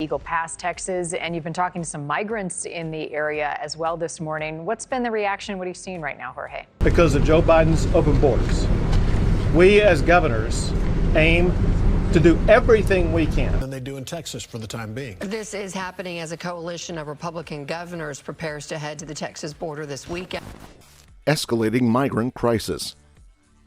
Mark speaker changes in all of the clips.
Speaker 1: Eagle Pass, Texas, and you've been talking to some migrants in the area as well this morning. What's been the reaction? What are you seeing right now, Jorge?
Speaker 2: Because of Joe Biden's open borders. We as governors aim to do everything we can.
Speaker 3: Than they do in Texas for the time being.
Speaker 4: This is happening as a coalition of Republican governors prepares to head to the Texas border this weekend.
Speaker 5: Escalating migrant crisis.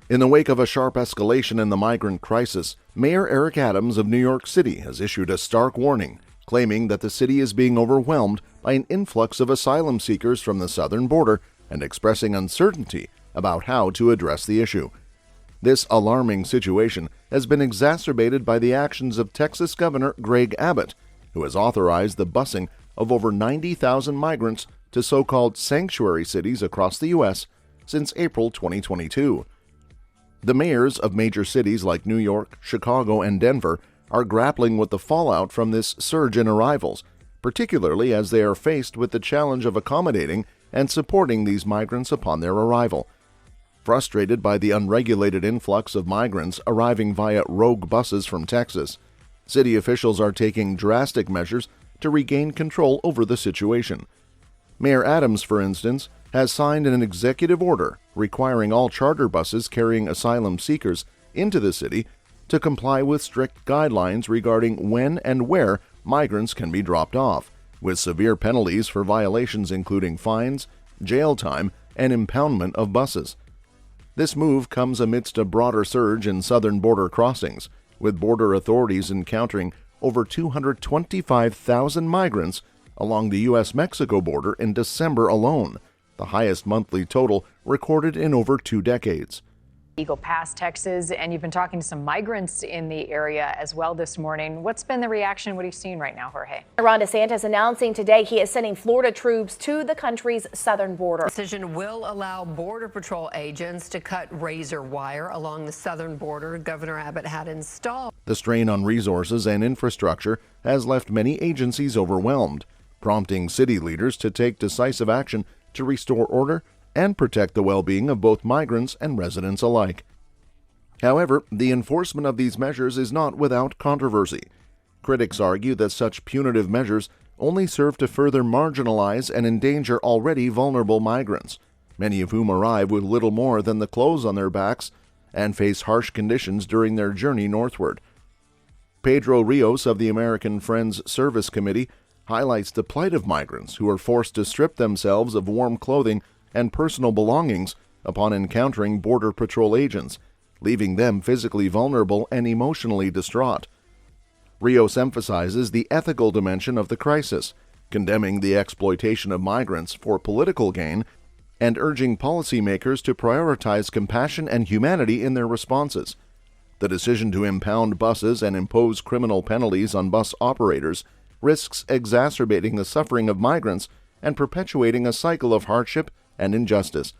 Speaker 5: In the wake of a sharp escalation in the migrant crisis, Mayor Eric Adams of New York City has issued a stark warning, claiming that the city is being overwhelmed by an influx of asylum seekers from the southern border and expressing uncertainty about how to address the issue. This alarming situation has been exacerbated by the actions of Texas Governor Greg Abbott, who has authorized the busing of over 90,000 migrants to so-called sanctuary cities across the U.S. since April 2022. The mayors of major cities like New York, Chicago, and Denver are grappling with the fallout from this surge in arrivals, particularly as they are faced with the challenge of accommodating and supporting these migrants upon their arrival. Frustrated by the unregulated influx of migrants arriving via rogue buses from Texas, city officials are taking drastic measures to regain control over the situation. Mayor Adams, for instance, has signed an executive order requiring all charter buses carrying asylum seekers into the city to comply with strict guidelines regarding when and where migrants can be dropped off, with severe penalties for violations including fines, jail time, and impoundment of buses. This move comes amidst a broader surge in southern border crossings, with border authorities encountering over 225,000 migrants along the U.S.-Mexico border in December alone, the highest monthly total recorded in over 2 decades.
Speaker 1: Eagle Pass, Texas, and you've been talking to some migrants in the area as well this morning. What's been the reaction? What are you seeing right now, Jorge?
Speaker 6: Ron DeSantis announcing today he is sending Florida troops to the country's southern border.
Speaker 4: The decision will allow Border Patrol agents to cut razor wire along the southern border Governor Abbott had installed.
Speaker 5: The strain on resources and infrastructure has left many agencies overwhelmed, prompting city leaders to take decisive action to restore order and protect the well-being of both migrants and residents alike. However, the enforcement of these measures is not without controversy. Critics argue that such punitive measures only serve to further marginalize and endanger already vulnerable migrants, many of whom arrive with little more than the clothes on their backs and face harsh conditions during their journey northward. Pedro Rios of the American Friends Service Committee highlights the plight of migrants who are forced to strip themselves of warm clothing and personal belongings upon encountering Border Patrol agents, leaving them physically vulnerable and emotionally distraught. Rios emphasizes the ethical dimension of the crisis, condemning the exploitation of migrants for political gain and urging policymakers to prioritize compassion and humanity in their responses. The decision to impound buses and impose criminal penalties on bus operators risks exacerbating the suffering of migrants and perpetuating a cycle of hardship and injustice.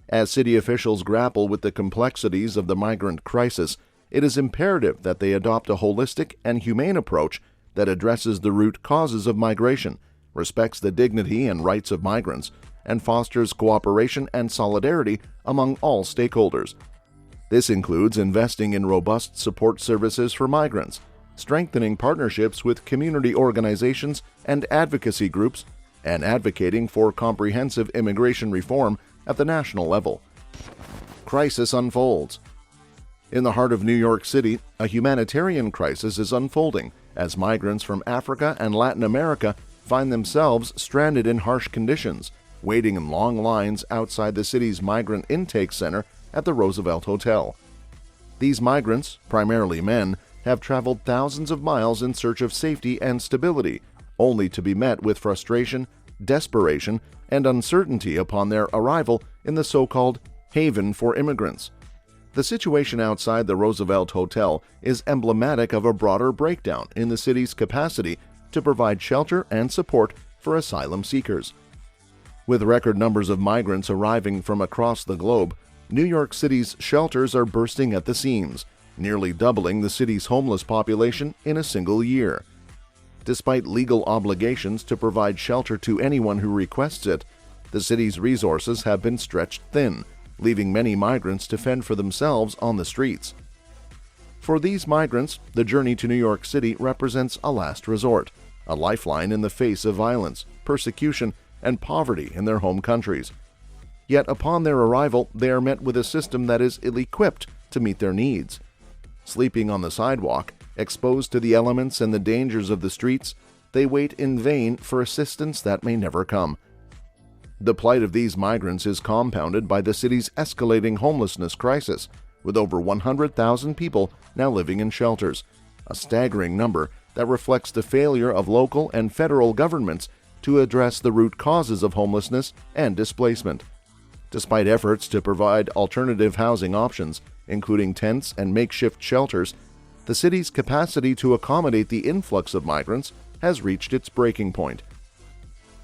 Speaker 5: As city officials grapple with the complexities of the migrant crisis, it is imperative that they adopt a holistic and humane approach that addresses the root causes of migration, respects the dignity and rights of migrants, and fosters cooperation and solidarity among all stakeholders. This includes investing in robust support services for migrants, strengthening partnerships with community organizations and advocacy groups, and advocating for comprehensive immigration reform at the national level. Crisis unfolds. In the heart of New York City, a humanitarian crisis is unfolding as migrants from Africa and Latin America find themselves stranded in harsh conditions, waiting in long lines outside the city's migrant intake center at the Roosevelt Hotel. These migrants, primarily men, have traveled thousands of miles in search of safety and stability, only to be met with frustration, desperation, and uncertainty upon their arrival in the so-called haven for immigrants. The situation outside the Roosevelt Hotel is emblematic of a broader breakdown in the city's capacity to provide shelter and support for asylum seekers. With record numbers of migrants arriving from across the globe, New York City's shelters are bursting at the seams, nearly doubling the city's homeless population in a single year. Despite legal obligations to provide shelter to anyone who requests it, the city's resources have been stretched thin, leaving many migrants to fend for themselves on the streets. For these migrants, the journey to New York City represents a last resort, a lifeline in the face of violence, persecution, and poverty in their home countries. Yet upon their arrival, they are met with a system that is ill-equipped to meet their needs. Sleeping on the sidewalk, exposed to the elements and the dangers of the streets, they wait in vain for assistance that may never come. The plight of these migrants is compounded by the city's escalating homelessness crisis, with over 100,000 people now living in shelters, a staggering number that reflects the failure of local and federal governments to address the root causes of homelessness and displacement. Despite efforts to provide alternative housing options, including tents and makeshift shelters, the city's capacity to accommodate the influx of migrants has reached its breaking point.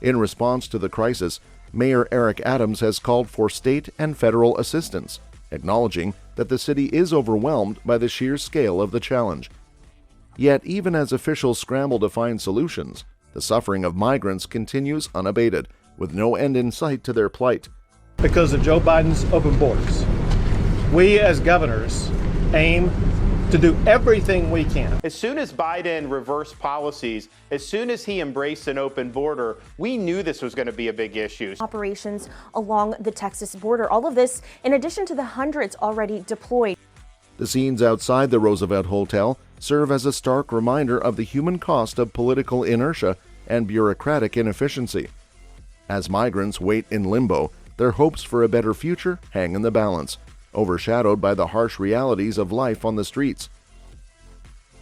Speaker 5: In response to the crisis, Mayor Eric Adams has called for state and federal assistance, acknowledging that the city is overwhelmed by the sheer scale of the challenge. Yet, even as officials scramble to find solutions, the suffering of migrants continues unabated, with no end in sight to their plight.
Speaker 2: Because of Joe Biden's open borders, we as governors aim to do everything we can.
Speaker 7: As soon as Biden reversed policies, as soon as he embraced an open border, we knew this was going to be a big issue.
Speaker 6: Operations along the Texas border. All of this in addition to the hundreds already deployed.
Speaker 5: The scenes outside the Roosevelt Hotel serve as a stark reminder of the human cost of political inertia and bureaucratic inefficiency. As migrants wait in limbo, their hopes for a better future hang in the balance, overshadowed by the harsh realities of life on the streets.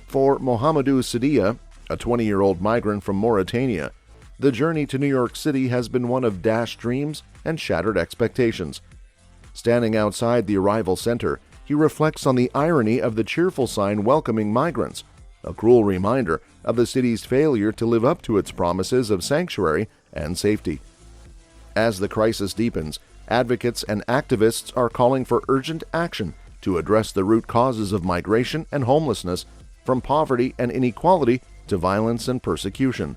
Speaker 5: For Mohamedou Sidia, a 20-year-old migrant from Mauritania, the journey to New York City has been one of dashed dreams and shattered expectations. Standing outside the arrival center, he reflects on the irony of the cheerful sign welcoming migrants, a cruel reminder of the city's failure to live up to its promises of sanctuary and safety. As the crisis deepens, advocates and activists are calling for urgent action to address the root causes of migration and homelessness, from poverty and inequality to violence and persecution.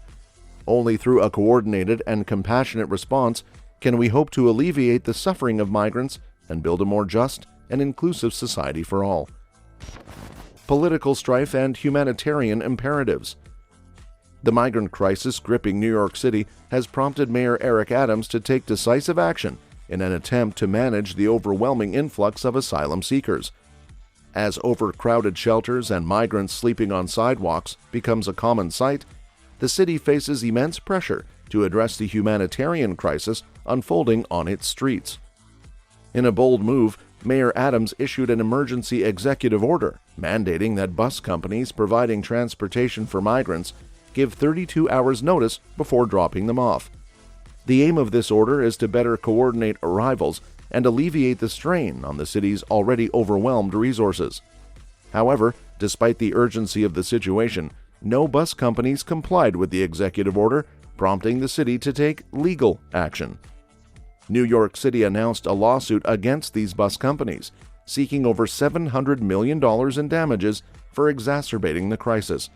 Speaker 5: Only through a coordinated and compassionate response can we hope to alleviate the suffering of migrants and build a more just and inclusive society for all. Political strife and humanitarian imperatives. The migrant crisis gripping New York City has prompted Mayor Eric Adams to take decisive action in an attempt to manage the overwhelming influx of asylum seekers. As overcrowded shelters and migrants sleeping on sidewalks becomes a common sight, the city faces immense pressure to address the humanitarian crisis unfolding on its streets. In a bold move, Mayor Adams issued an emergency executive order mandating that bus companies providing transportation for migrants give 32 hours notice before dropping them off. The aim of this order is to better coordinate arrivals and alleviate the strain on the city's already overwhelmed resources. However, despite the urgency of the situation, no bus companies complied with the executive order, prompting the city to take legal action. New York City announced a lawsuit against these bus companies, seeking over $700 million in damages for exacerbating the crisis.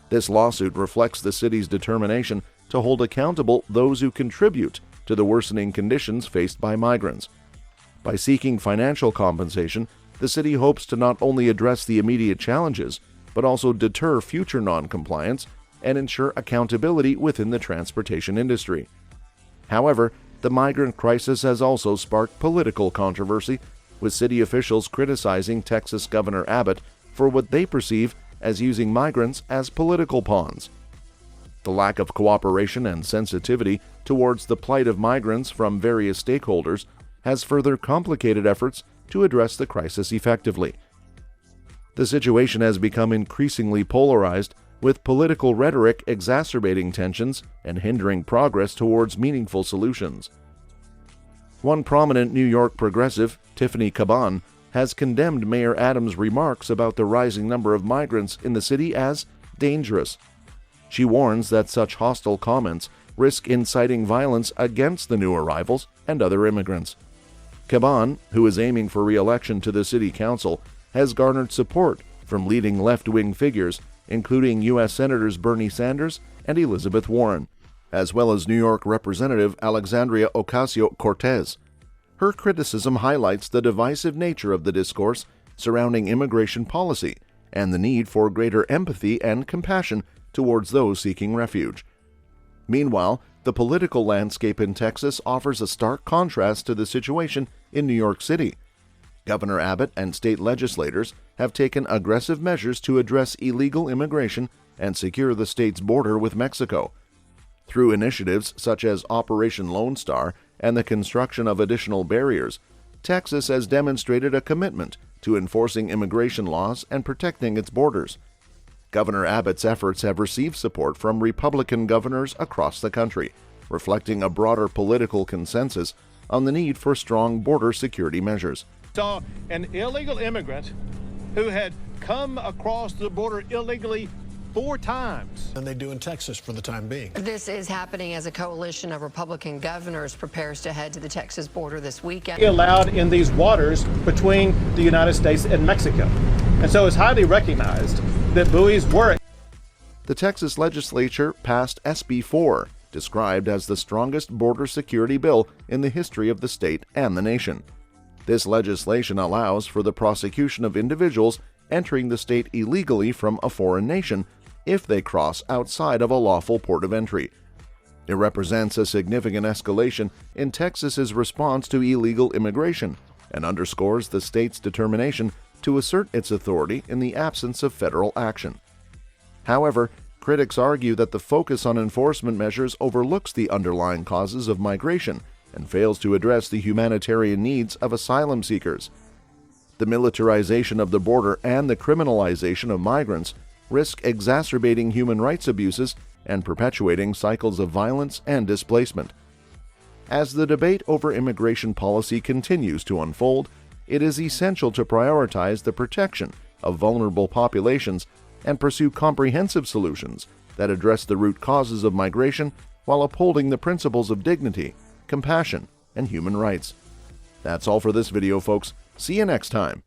Speaker 5: This lawsuit reflects the city's determination to hold accountable those who contribute to the worsening conditions faced by migrants. By seeking financial compensation, the city hopes to not only address the immediate challenges, but also deter future non-compliance and ensure accountability within the transportation industry. However, the migrant crisis has also sparked political controversy, with city officials criticizing Texas Governor Abbott for what they perceive as using migrants as political pawns. The lack of cooperation and sensitivity towards the plight of migrants from various stakeholders has further complicated efforts to address the crisis effectively. The situation has become increasingly polarized, with political rhetoric exacerbating tensions and hindering progress towards meaningful solutions. One prominent New York progressive, Tiffany Caban, has condemned Mayor Adams' remarks about the rising number of migrants in the city as dangerous. She warns that such hostile comments risk inciting violence against the new arrivals and other immigrants. Caban, who is aiming for re-election to the city council, has garnered support from leading left-wing figures, including U.S. Senators Bernie Sanders and Elizabeth Warren, as well as New York Representative Alexandria Ocasio-Cortez. Her criticism highlights the divisive nature of the discourse surrounding immigration policy and the need for greater empathy and compassion towards those seeking refuge. Meanwhile, the political landscape in Texas offers a stark contrast to the situation in New York City. Governor Abbott and state legislators have taken aggressive measures to address illegal immigration and secure the state's border with Mexico. Through initiatives such as Operation Lone Star and the construction of additional barriers, Texas has demonstrated a commitment to enforcing immigration laws and protecting its borders. Governor Abbott's efforts have received support from Republican governors across the country, reflecting a broader political consensus on the need for strong border security measures.
Speaker 2: Saw an illegal immigrant who had come across the border illegally 4 times.
Speaker 3: Than they do in Texas for the time being.
Speaker 4: This is happening as a coalition of Republican governors prepares to head to the Texas border this weekend.
Speaker 2: Allowed in these waters between the United States and Mexico. And so it's highly recognized that buoys were.
Speaker 5: The Texas legislature passed SB 4, described as the strongest border security bill in the history of the state and the nation. This legislation allows for the prosecution of individuals entering the state illegally from a foreign nation if they cross outside of a lawful port of entry. It represents a significant escalation in Texas's response to illegal immigration and underscores the state's determination to assert its authority in the absence of federal action. However, critics argue that the focus on enforcement measures overlooks the underlying causes of migration and fails to address the humanitarian needs of asylum seekers. The militarization of the border and the criminalization of migrants risk exacerbating human rights abuses and perpetuating cycles of violence and displacement. As the debate over immigration policy continues to unfold, it is essential to prioritize the protection of vulnerable populations and pursue comprehensive solutions that address the root causes of migration while upholding the principles of dignity, compassion, and human rights. That's all for this video, folks. See you next time.